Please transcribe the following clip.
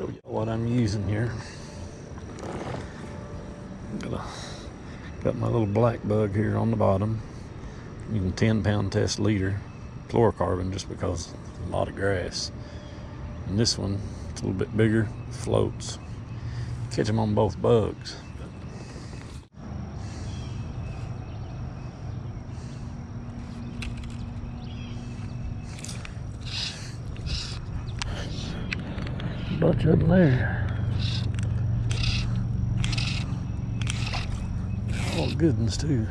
show you what I'm using here. Got my little black bug here on the bottom. Using 10-pound test leader fluorocarbon just because it's a lot of grass. And this one, it's a little bit bigger, floats. Catch them on both bugs. Bunch of them there. Oh, goodness, too.